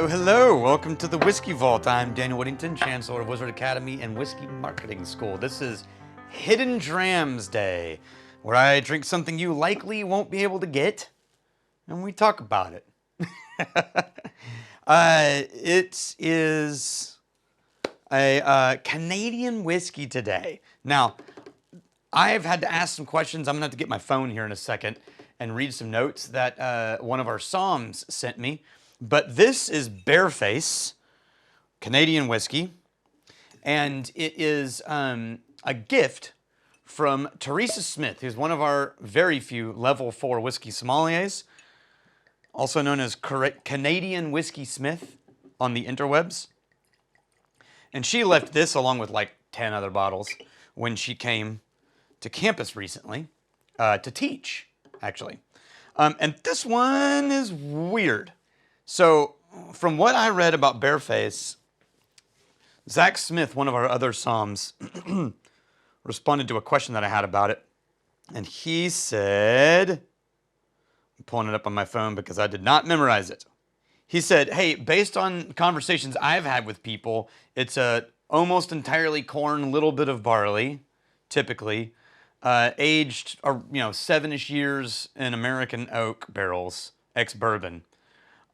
Hello, hello. Welcome to the Whiskey Vault. I'm Daniel Whittington, Chancellor of Wizard Academy and Whiskey Marketing School. This is Hidden Drams Day, where I drink something you likely won't be able to get, and we talk about it. It is a Canadian whiskey today. Now, I've had to ask some questions. I'm going to have to get my phone here in a second and read some notes that one of our Psalms sent me. But this is Bearface, Canadian whiskey, and it is a gift from Teresa Smith, who's one of our very few level 4 whiskey sommeliers, also known as Canadian Whiskey Smith on the interwebs. And she left this along with like 10 other bottles when she came to campus recently to teach, actually. And this one is weird. So, from what I read about Bearface, Zach Smith, one of our other Psalms, responded to a question that I had about it. And he said, I'm pulling it up on my phone because I did not memorize it. He said, hey, based on conversations I've had with people, it's a almost entirely corn, little bit of barley, typically, aged, or 7-ish years in American oak barrels, ex-bourbon.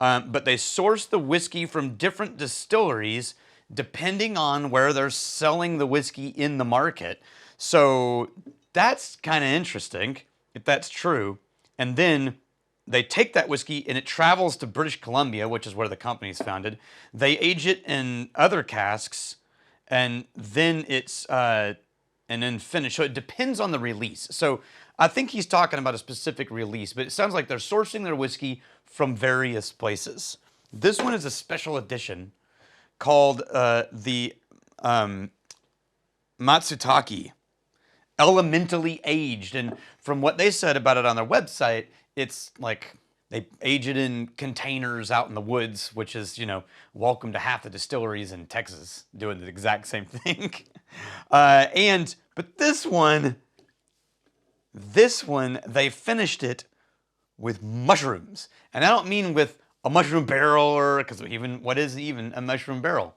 But they source the whiskey from different distilleries depending on where they're selling the whiskey in the market. So that's kind of interesting, if that's true. And then they take that whiskey and it travels to British Columbia, which is where the company's founded. They age it in other casks, and then it's and then finish. So it depends on the release. So I think he's talking about a specific release, but it sounds like they're sourcing their whiskey from various places. This one is a special edition called the Matsutake, elementally aged. And from what they said about it on their website, it's like they age it in containers out in the woods, which is, welcome to half the distilleries in Texas doing the exact same thing. But this one, they finished it with mushrooms. And I don't mean with a mushroom barrel, or because what is even a mushroom barrel?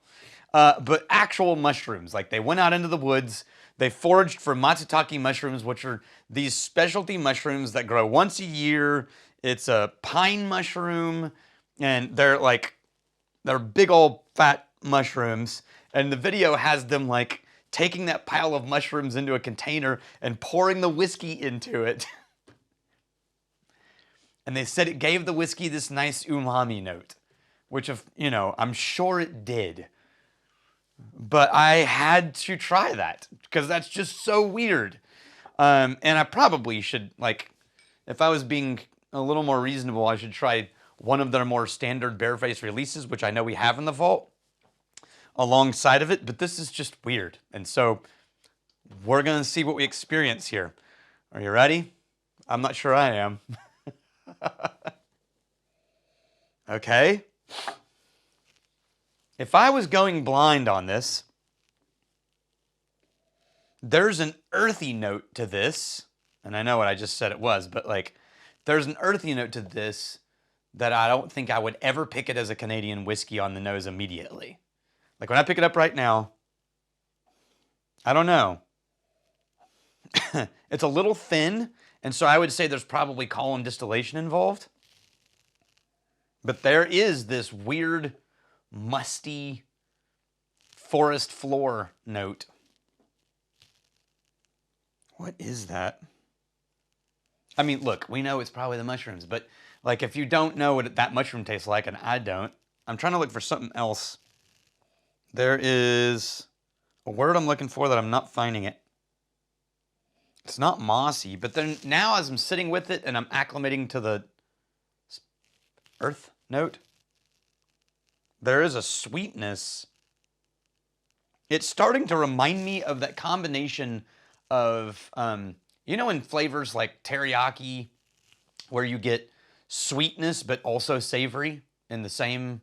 But actual mushrooms. Like they went out into the woods, they foraged for Matsutake mushrooms, which are these specialty mushrooms that grow once a year. It's a pine mushroom, and they're big old fat mushrooms. And the video has them like taking that pile of mushrooms into a container and pouring the whiskey into it. And they said it gave the whiskey this nice umami note, which I'm sure it did. But I had to try that because that's just so weird. And I probably should, if I was being a little more reasonable, I should try one of their more standard Bearface releases, which I know we have in the vault, alongside of it. But this is just weird. And so we're going to see what we experience here. Are you ready? I'm not sure I am. Okay. If I was going blind on this, there's an earthy note to this, and I know what I just said it was, but there's an earthy note to this that I don't think I would ever pick it as a Canadian whiskey on the nose immediately. Like when I pick it up right now, I don't know. It's a little thin, and so I would say there's probably column distillation involved. But there is this weird, musty forest floor note. What is that? I mean, look, we know it's probably the mushrooms, but if you don't know what that mushroom tastes like, and I don't, I'm trying to look for something else. There is a word I'm looking for that I'm not finding it. It's not mossy, but then now as I'm sitting with it and I'm acclimating to the earth note, there is a sweetness. It's starting to remind me of that combination of, in flavors like teriyaki, where you get sweetness but also savory in the same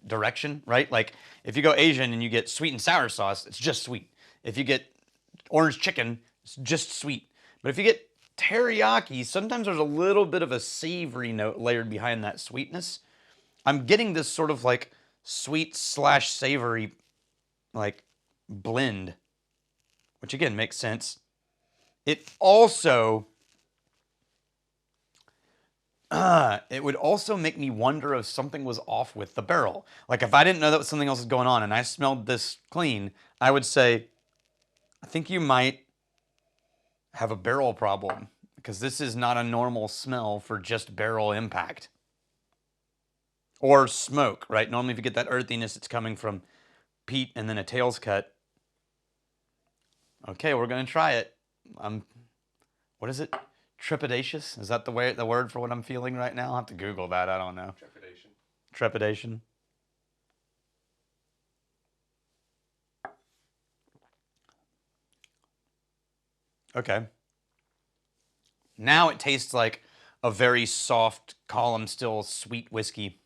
direction, right? Like if you go Asian and you get sweet and sour sauce, it's just sweet. If you get orange chicken, it's just sweet. But if you get teriyaki, sometimes there's a little bit of a savory note layered behind that sweetness. I'm getting this sort of like sweet / savory like blend, which again makes sense. It also, it would also make me wonder if something was off with the barrel. Like if I didn't know that something else was going on and I smelled this clean, I would say, I think you might have a barrel problem because this is not a normal smell for just barrel impact. Or smoke, right? Normally if you get that earthiness, it's coming from peat and then a tail's cut. Okay, we're going to try it. What is it? Trepidatious? Is that the word for what I'm feeling right now? I'll have to Google that. I don't know. Trepidation. Trepidation. Okay. Now it tastes like a very soft, column still sweet whiskey.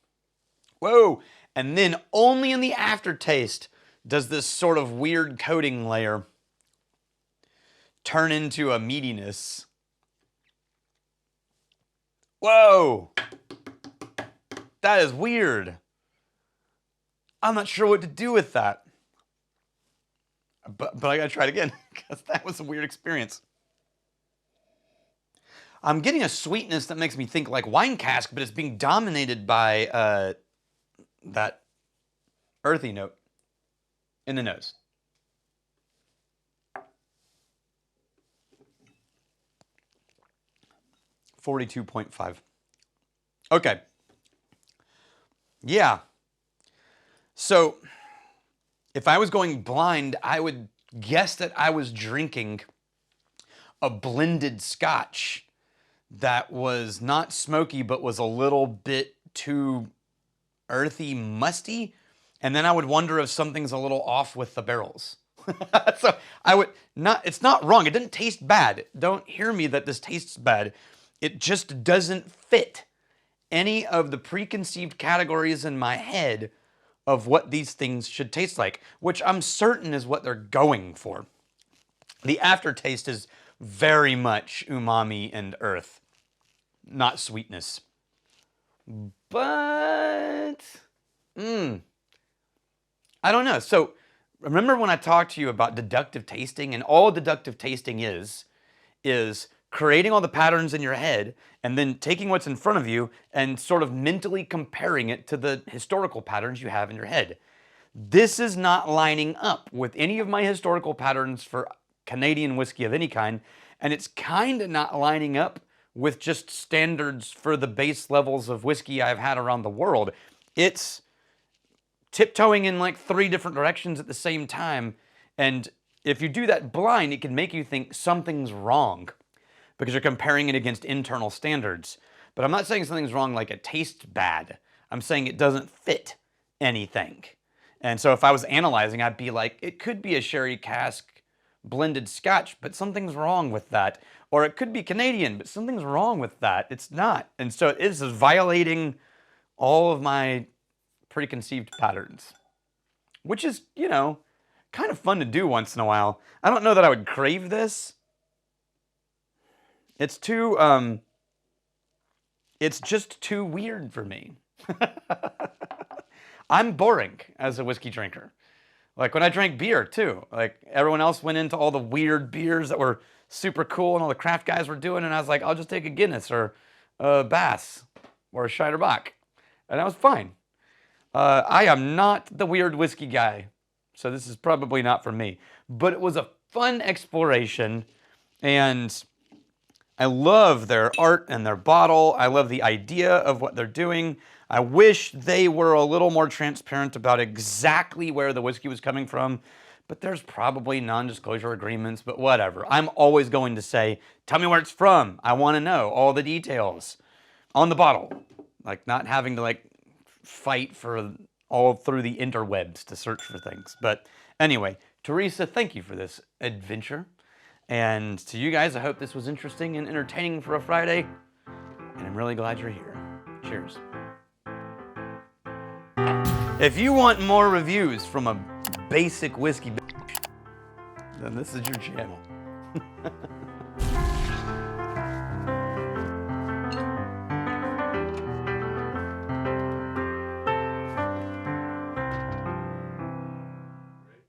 Whoa! And then only in the aftertaste does this sort of weird coating layer turn into a meatiness. Whoa! That is weird. I'm not sure what to do with that. But I gotta try it again because that was a weird experience. I'm getting a sweetness that makes me think like wine cask, but it's being dominated by that earthy note in the nose. $42.5. Okay. Yeah. So if I was going blind, I would guess that I was drinking a blended scotch that was not smoky, but was a little bit too earthy, musty. And then I would wonder if something's a little off with the barrels. So I would not, it's not wrong. It didn't taste bad. Don't hear me that this tastes bad. It just doesn't fit any of the preconceived categories in my head of what these things should taste like, which I'm certain is what they're going for. The aftertaste is very much umami and earth, not sweetness. But, I don't know. So remember when I talked to you about deductive tasting, and all deductive tasting is creating all the patterns in your head and then taking what's in front of you and sort of mentally comparing it to the historical patterns you have in your head. This is not lining up with any of my historical patterns for Canadian whiskey of any kind, and it's kind of not lining up with just standards for the base levels of whiskey I've had around the world. It's tiptoeing in like 3 different directions at the same time, and if you do that blind, it can make you think something's wrong because you're comparing it against internal standards. But I'm not saying something's wrong like it tastes bad. I'm saying it doesn't fit anything. And so if I was analyzing, I'd be like, it could be a sherry cask blended scotch, but something's wrong with that. Or it could be Canadian, but something's wrong with that. It's not. And so it is violating all of my preconceived patterns, which is, you know, kind of fun to do once in a while. I don't know that I would crave this. It's too, it's just too weird for me. I'm boring as a whiskey drinker. Like when I drank beer too, like everyone else went into all the weird beers that were super cool and all the craft guys were doing, and I was like, I'll just take a Guinness or a Bass or a Shiner Bock, and that was fine. I am not the weird whiskey guy, so this is probably not for me. But it was a fun exploration, and I love their art and their bottle. I love the idea of what they're doing. I wish they were a little more transparent about exactly where the whiskey was coming from, but there's probably non-disclosure agreements, but whatever. I'm always going to say, tell me where it's from. I want to know all the details on the bottle, like not having to like fight for all through the interwebs to search for things. But anyway, Teresa, thank you for this adventure. And to you guys, I hope this was interesting and entertaining for a Friday. And I'm really glad you're here. Cheers. If you want more reviews from a basic whiskey, then this is your channel.